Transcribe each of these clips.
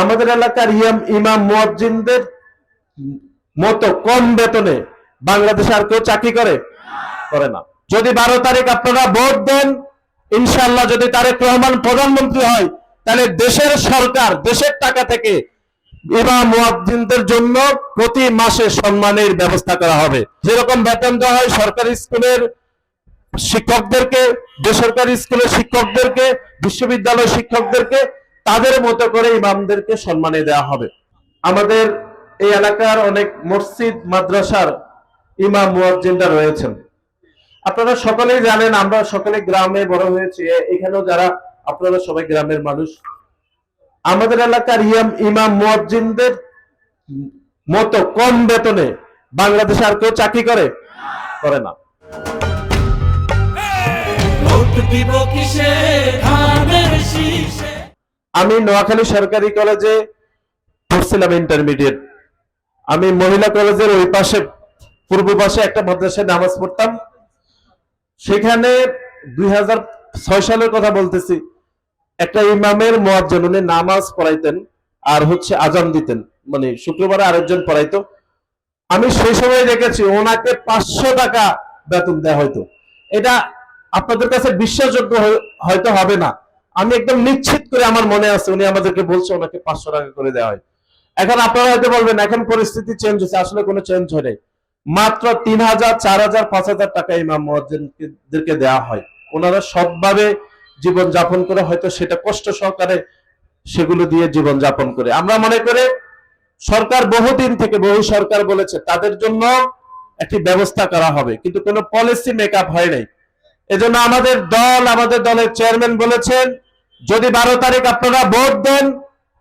আমাদের এলাকার ইমাম মুয়াজ্জিনদের মতো কম বেতনে বাংলাদেশে আর কেউ চাকরি করে না। যদি 12 তারিখ আপনারা ভোট দেন, ইনশাআল্লাহ যদি তারেক রহমান প্রধানমন্ত্রী হয়, তাহলে দেশের সরকার দেশের টাকা থেকে ইমাম মুয়াজ্জিনদের জন্য প্রতি মাসে সম্মানের ব্যবস্থা করা হবে। যেরকম বেতন দেওয়া হয় সরকারি স্কুলের শিক্ষকদেরকে, বেসরকারি স্কুলের শিক্ষকদেরকে, বিশ্ববিদ্যালয় শিক্ষকদেরকে, তাদের মতো করে ইমামদেরকে সম্মানে দেওয়া হবে। আমাদের এই এলাকার অনেক মসজিদ মাদ্রাসার ইমাম মুয়াজ্জিনরা রয়েছেন। আপনারা সকলেই জানেন, আমরা সকলে গ্রামে বড় হয়েছি, এখানেও যারা আপনারা সবাই গ্রামের মানুষ। আমাদের এলাকার ইমাম মুয়াজ্জিনদের মতো কম বেতনে বাংলাদেশে আর কেউ চাকরি করে না। আমি নোয়াখালী সরকারি কলেজে পড়ছিলাম ইন্টারমিডিয়েট। আমি মহিলা কলেজের ওই পাশে পূর্ব পাশে একটা মাদ্রাসায় নামাজ পড়তাম। সেখানে 2006 সালের কথা বলতেছি, একটা ইমামের মুয়াজ্জিন, উনি নামাজ পড়াইতেন আর আজান দিতেন, মানে শুক্রবারে আরেকজন পড়াইতো। আমি সেই সময় দেখেছি ওনাকে 500 টাকা বেতন দেওয়া হয়তো। এটা আপনাদের কাছে বিশ্বাসযোগ্য হয়তো হবে না, আমি একদম নিশ্চিত করে আমার মনে আছে উনি আমাদেরকে বলছে ওনাকে 500 টাকা করে দেওয়া হয়। এখন আপনারা হয়তো বলবেন এখন পরিস্থিতি চেঞ্জ হয়েছে, আসলে কোনো চেঞ্জ হয় নাই। মাত্র 3000, 4000, 5000 টাকা ইমাম মুয়াজ্জিনদেরকে দেওয়া হয়। ওনারা সবভাবে জীবন যাপন করে, হয়তো সেটা কষ্ট সহকারে সেগুলো দিয়ে জীবন যাপন করে। আমরা মনে করে সরকার বহুদিন থেকে, বহু সরকার বলেছে তাদের জন্য একটি ব্যবস্থা করা হবে, কিন্তু কোনো পলিসি মেকআপ হয় নাই। এজন্য আমাদের দলের চেয়ারম্যান বলেছেন, যদি 12 তারিখ আপনারা ভোট দেন,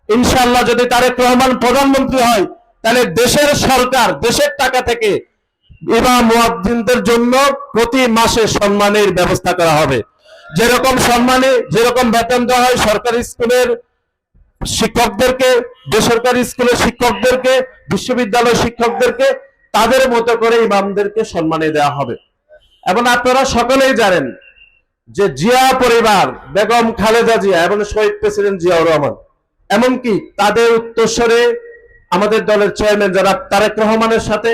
ইনশাআল্লাহ যদি তারেক রহমান প্রধানমন্ত্রী হয়, তাহলে দেশের সরকার দেশের টাকা থেকে ইমাম মুয়াজ্জিনদের জন্য প্রতি মাসে সম্মানের ব্যবস্থা করা হবে। যেরকম বেতন দেওয়া হয় সরকারি স্কুলের শিক্ষকদেরকে, বেসরকারি স্কুলের শিক্ষকদেরকে, বিশ্ববিদ্যালয় শিক্ষকদেরকে, তাদের মতো করে ইমামদেরকে সম্মানে দেওয়া হবে। এবং আপনারা সকলেই জানেন যে জিয়া পরিবার, বেগম খালেদা জিয়া এবং শহীদ প্রেসিডেন্ট জিয়াউর রহমান, এমনকি তাদের উত্তরসূরে আমাদের দলের চেয়ারম্যান যারা তারেক রহমানের সাথে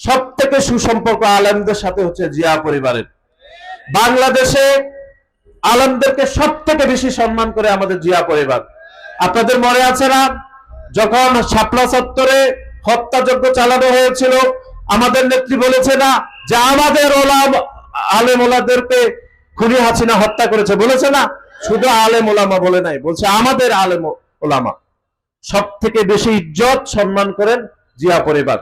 সব থেকে সুসম্পর্ক আলেমদের সাথে জিয়া পরিবারের। বাংলাদেশে আলেমদেরকে সব থেকে বেশি সম্মান করে আমাদের জিয়া পরিবার। আপনাদের মনে আছে না, যখন শাপলা চত্বরে হত্যাযজ্ঞ চালানো হয়েছিল, আমাদের নেত্রী বলেছে না যে আমাদের আলেম ওলাদেরকে খুনি হাসিনা হত্যা করেছে, বলেছে না? শুধু আলেম ওলামা বলে নাই, বলছে আমাদের আলেম ওলামা। সব থেকে বেশি ইজ্জত সম্মান করেন জিয়া পরিবার।